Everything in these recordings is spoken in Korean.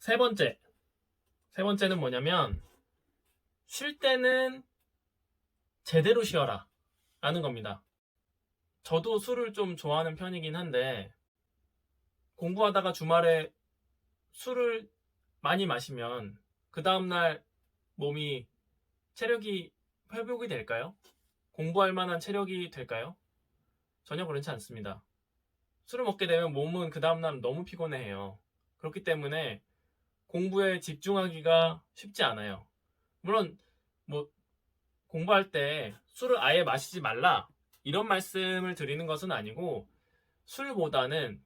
세 번째는 뭐냐면, 쉴 때는 제대로 쉬어라 라는 겁니다. 저도 술을 좀 좋아하는 편이긴 한데, 공부하다가 주말에 술을 많이 마시면 그 다음날 몸이 체력이 회복이 될까요? 공부할 만한 체력이 될까요? 전혀 그렇지 않습니다. 술을 먹게 되면 몸은 그 다음날 너무 피곤해해요. 그렇기 때문에 공부에 집중하기가 쉽지 않아요. 물론 뭐 공부할 때 술을 아예 마시지 말라 이런 말씀을 드리는 것은 아니고, 술보다는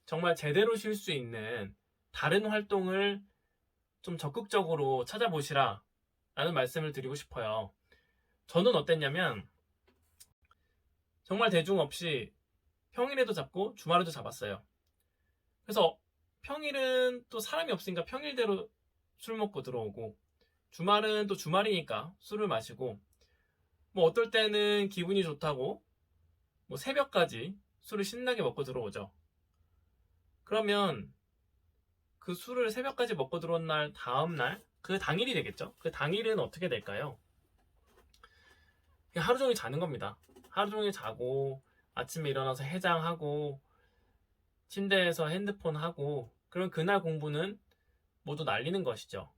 정말 제대로 쉴 수 있는 다른 활동을 좀 적극적으로 찾아보시라 라는 말씀을 드리고 싶어요. 저는 어땠냐면 정말 대중 없이 평일에도 잡고 주말에도 잡았어요. 그래서 평일은 또 사람이 없으니까 평일대로 술 먹고 들어오고, 주말은 또 주말이니까 술을 마시고, 뭐 어떨 때는 기분이 좋다고 뭐 새벽까지 술을 신나게 먹고 들어오죠. 그러면 그 술을 새벽까지 먹고 들어온 날 다음날, 그 당일이 되겠죠. 그 당일은 어떻게 될까요? 그냥 하루 종일 자는 겁니다. 하루 종일 자고 아침에 일어나서 해장하고 침대에서 핸드폰 하고, 그럼 그날 공부는 모두 날리는 것이죠.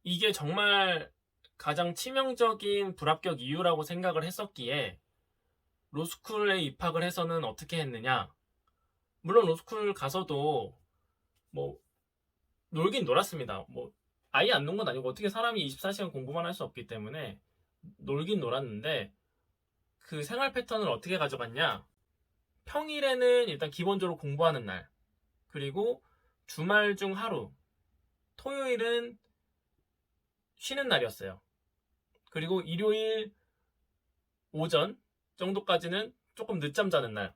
이게 정말 가장 치명적인 불합격 이유라고 생각을 했었기에 로스쿨에 입학을 해서는 어떻게 했느냐. 물론 로스쿨 가서도 뭐 놀긴 놀았습니다. 뭐 아예 안 논 건 아니고, 어떻게 사람이 24시간 공부만 할 수 없기 때문에 놀긴 놀았는데, 그 생활 패턴을 어떻게 가져갔냐. 평일에는 일단 기본적으로 공부하는 날, 그리고 주말 중 하루, 토요일은 쉬는 날이었어요. 그리고 일요일 오전 정도까지는 조금 늦잠 자는 날.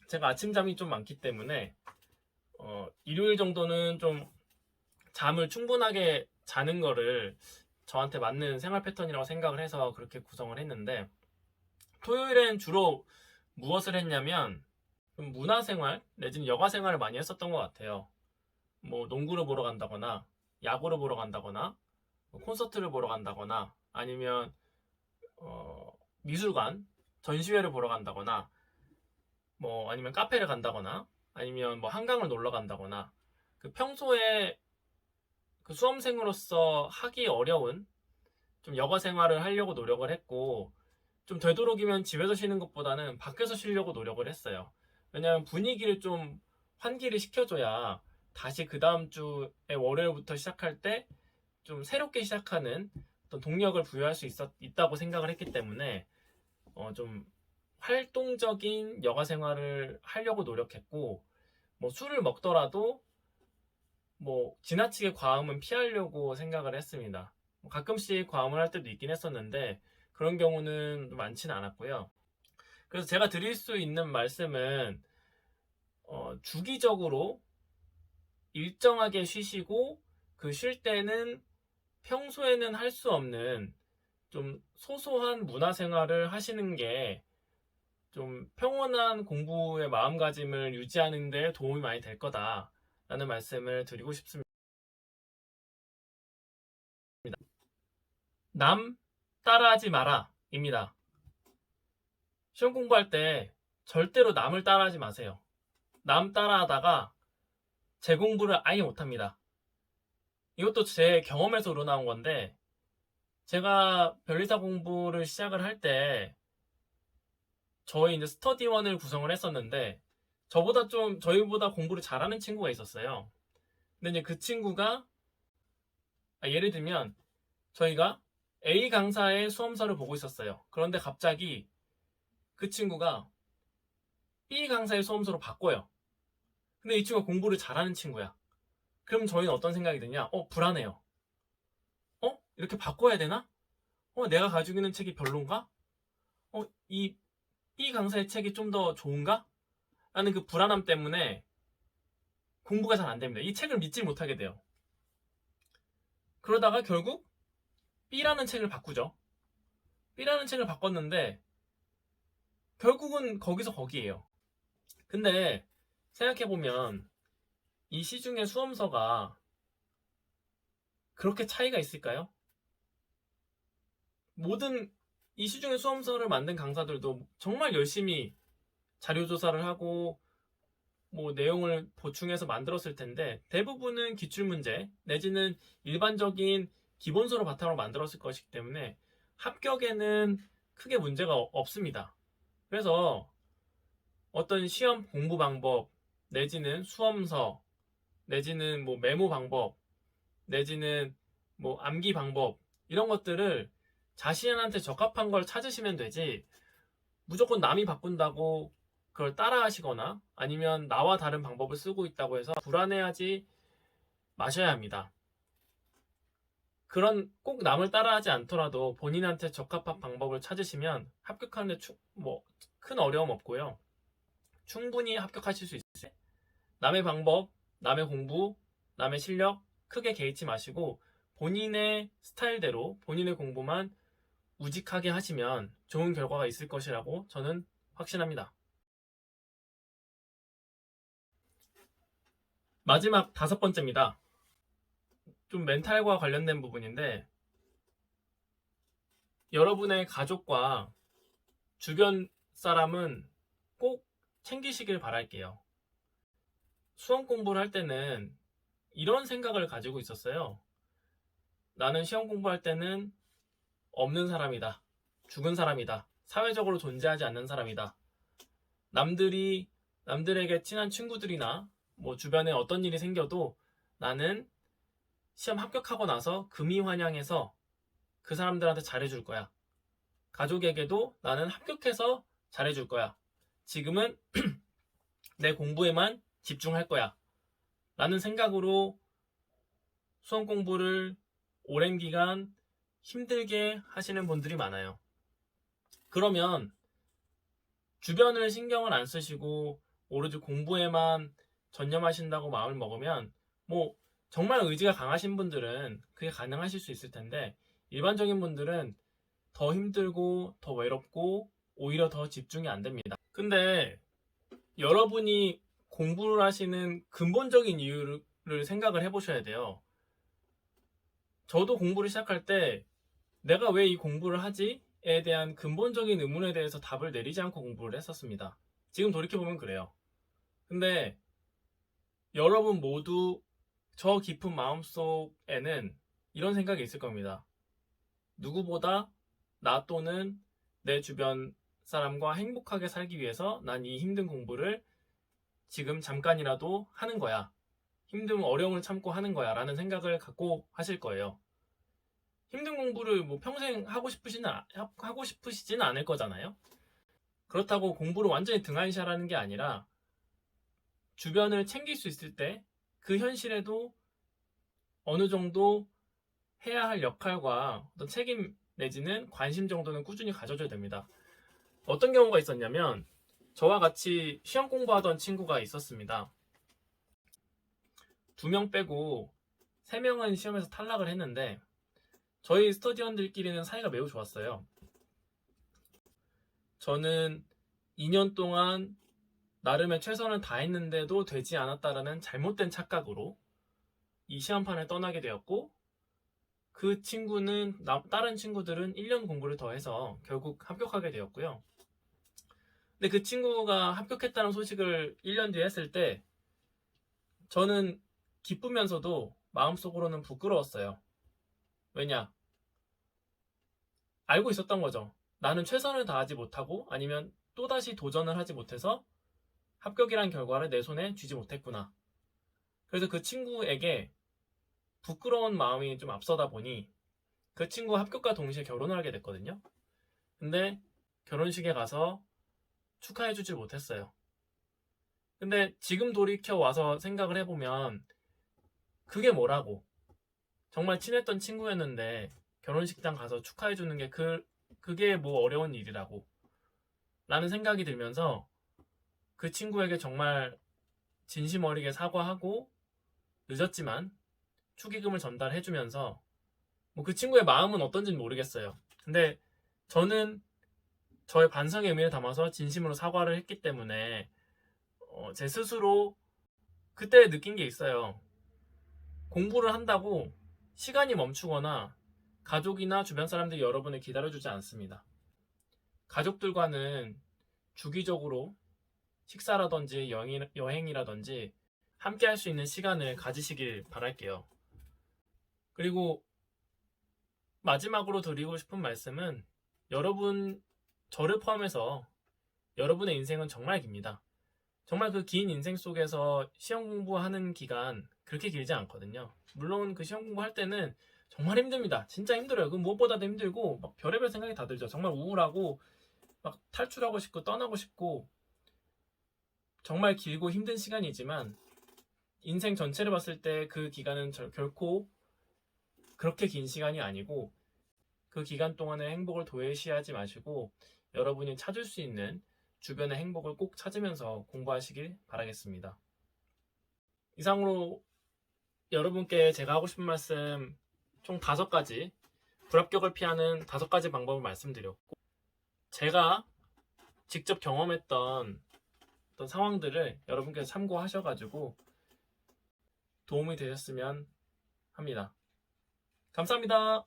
제가 아침잠이 좀 많기 때문에 일요일 정도는 좀 잠을 충분하게 자는 거를 저한테 맞는 생활 패턴이라고 생각을 해서 그렇게 구성을 했는데, 토요일엔 주로 무엇을 했냐면 좀 문화생활 내지는 여가생활을 많이 했었던 것 같아요. 뭐 농구를 보러 간다거나 야구를 보러 간다거나 콘서트를 보러 간다거나, 아니면 미술관 전시회를 보러 간다거나, 뭐 아니면 카페를 간다거나, 아니면 뭐 한강을 놀러 간다거나, 그 평소에 그 수험생으로서 하기 어려운 좀 여가 생활을 하려고 노력을 했고, 좀 되도록이면 집에서 쉬는 것보다는 밖에서 쉬려고 노력을 했어요. 왜냐하면 분위기를 좀 환기를 시켜줘야 다시 그 다음 주에 월요일부터 시작할 때 좀 새롭게 시작하는 어떤 동력을 부여할 수 있다고 생각을 했기 때문에 좀 활동적인 여가 생활을 하려고 노력했고, 뭐 술을 먹더라도 뭐 지나치게 과음은 피하려고 생각을 했습니다. 가끔씩 과음을 할 때도 있긴 했었는데 그런 경우는 많지는 않았고요. 그래서 제가 드릴 수 있는 말씀은 주기적으로 일정하게 쉬시고, 그 쉴 때는 평소에는 할 수 없는 좀 소소한 문화생활을 하시는 게 좀 평온한 공부의 마음가짐을 유지하는 데 도움이 많이 될 거다라는 말씀을 드리고 싶습니다. 남 따라하지 마라 입니다. 시험 공부할 때 절대로 남을 따라하지 마세요. 남 따라하다가 제 공부를 아예 못합니다. 이것도 제 경험에서 우러나온 건데, 제가 변리사 공부를 시작을 할 때 저희 이제 스터디원을 구성을 했었는데, 저희보다 공부를 잘하는 친구가 있었어요. 근데 이제 그 친구가 예를 들면 저희가 A 강사의 수험서를 보고 있었어요. 그런데 갑자기 그 친구가 B 강사의 수험서로 바꿔요. 근데 이 친구가 공부를 잘하는 친구야. 그럼 저희는 어떤 생각이 드냐? 불안해요. 이렇게 바꿔야 되나? 내가 가지고 있는 책이 별론가? 이 B 강사의 책이 좀 더 좋은가? 라는 그 불안함 때문에 공부가 잘 안 됩니다. 이 책을 믿지 못하게 돼요. 그러다가 결국 B라는 책을 바꾸죠. B라는 책을 바꿨는데 결국은 거기서 거기에요. 근데 생각해보면 이 시중에 수험서가 그렇게 차이가 있을까요? 모든 이 시중에 수험서를 만든 강사들도 정말 열심히 자료조사를 하고 뭐 내용을 보충해서 만들었을 텐데 대부분은 기출문제 내지는 일반적인 기본서를 바탕으로 만들었을 것이기 때문에 합격에는 크게 문제가 없습니다. 그래서 어떤 시험 공부 방법 내지는 수험서 내지는 뭐 메모 방법 내지는 뭐 암기 방법 이런 것들을 자신한테 적합한 걸 찾으시면 되지 무조건 남이 바꾼다고 그걸 따라 하시거나 아니면 나와 다른 방법을 쓰고 있다고 해서 불안해하지 마셔야 합니다. 그런 꼭 남을 따라하지 않더라도 본인한테 적합한 방법을 찾으시면 합격하는데 뭐 큰 어려움 없고요. 충분히 합격하실 수 있어요. 남의 방법, 남의 공부, 남의 실력 크게 개의치 마시고 본인의 스타일대로 본인의 공부만 우직하게 하시면 좋은 결과가 있을 것이라고 저는 확신합니다. 마지막 5번째입니다. 좀 멘탈과 관련된 부분인데 여러분의 가족과 주변 사람은 꼭 챙기시길 바랄게요. 수험 공부를 할 때는 이런 생각을 가지고 있었어요. 나는 시험 공부할 때는 없는 사람이다. 죽은 사람이다. 사회적으로 존재하지 않는 사람이다. 남들에게 친한 친구들이나 뭐 주변에 어떤 일이 생겨도 나는 시험 합격하고 나서 금이 환영해서 그 사람들한테 잘해줄 거야. 가족에게도 나는 합격해서 잘해줄 거야. 지금은 내 공부에만 집중할 거야. 라는 생각으로 수험 공부를 오랜 기간 힘들게 하시는 분들이 많아요. 그러면 주변을 신경을 안 쓰시고 오로지 공부에만 전념하신다고 마음을 먹으면 뭐 정말 의지가 강하신 분들은 그게 가능하실 수 있을 텐데 일반적인 분들은 더 힘들고 더 외롭고 오히려 더 집중이 안 됩니다. 근데 여러분이 공부를 하시는 근본적인 이유를 생각을 해보셔야 돼요. 저도 공부를 시작할 때 내가 왜 이 공부를 하지? 에 대한 근본적인 의문에 대해서 답을 내리지 않고 공부를 했었습니다. 지금 돌이켜보면 그래요. 근데 여러분 모두 저 깊은 마음속에는 이런 생각이 있을 겁니다. 누구보다 나 또는 내 주변 사람과 행복하게 살기 위해서 난 이 힘든 공부를 지금 잠깐이라도 하는 거야. 힘든 어려움을 참고 하는 거야 라는 생각을 갖고 하실 거예요. 힘든 공부를 뭐 평생 하고 싶으시지는 않을 거잖아요. 그렇다고 공부를 완전히 등한시하라는 게 아니라 주변을 챙길 수 있을 때 그 현실에도 어느 정도 해야 할 역할과 어떤 책임 내지는 관심 정도는 꾸준히 가져줘야 됩니다. 어떤 경우가 있었냐면 저와 같이 시험 공부하던 친구가 있었습니다. 2명 빼고 3명은 시험에서 탈락을 했는데 저희 스터디원들끼리는 사이가 매우 좋았어요. 저는 2년 동안 나름의 최선을 다했는데도 되지 않았다라는 잘못된 착각으로 이 시험판을 떠나게 되었고 그 친구는 다른 친구들은 1년 공부를 더 해서 결국 합격하게 되었고요. 근데 그 친구가 합격했다는 소식을 1년 뒤에 했을 때 저는 기쁘면서도 마음속으로는 부끄러웠어요. 왜냐? 알고 있었던 거죠. 나는 최선을 다하지 못하고 아니면 또다시 도전을 하지 못해서 합격이란 결과를 내 손에 쥐지 못했구나. 그래서 그 친구에게 부끄러운 마음이 좀 앞서다 보니 그 친구가 합격과 동시에 결혼을 하게 됐거든요. 근데 결혼식에 가서 축하해주질 못했어요. 근데 지금 돌이켜 와서 생각을 해보면 그게 뭐라고? 정말 친했던 친구였는데 결혼식장 가서 축하해주는 게 그게 뭐 어려운 일이라고 라는 생각이 들면서 그 친구에게 정말 진심 어리게 사과하고 늦었지만 축의금을 전달해주면서 뭐 그 친구의 마음은 어떤지는 모르겠어요. 근데 저는 저의 반성의 의미를 담아서 진심으로 사과를 했기 때문에 제 스스로 그때 느낀 게 있어요. 공부를 한다고 시간이 멈추거나 가족이나 주변 사람들이 여러분을 기다려주지 않습니다. 가족들과는 주기적으로 식사라든지 여행이라든지 함께 할 수 있는 시간을 가지시길 바랄게요. 그리고 마지막으로 드리고 싶은 말씀은 여러분, 저를 포함해서 여러분의 인생은 정말 깁니다. 정말 그 긴 인생 속에서 시험 공부하는 기간 그렇게 길지 않거든요. 물론 그 시험 공부할 때는 정말 힘듭니다. 진짜 힘들어요. 그 무엇보다도 힘들고 막 별의별 생각이 다 들죠. 정말 우울하고 막 탈출하고 싶고 떠나고 싶고 정말 길고 힘든 시간이지만 인생 전체를 봤을 때 그 기간은 결코 그렇게 긴 시간이 아니고 그 기간 동안의 행복을 도외시하지 마시고 여러분이 찾을 수 있는 주변의 행복을 꼭 찾으면서 공부하시길 바라겠습니다. 이상으로 여러분께 제가 하고 싶은 말씀 총 5가지, 불합격을 피하는 5가지 방법을 말씀드렸고, 제가 직접 경험했던 어떤 상황들을 여러분께서 참고하셔가지고 도움이 되셨으면 합니다. 감사합니다.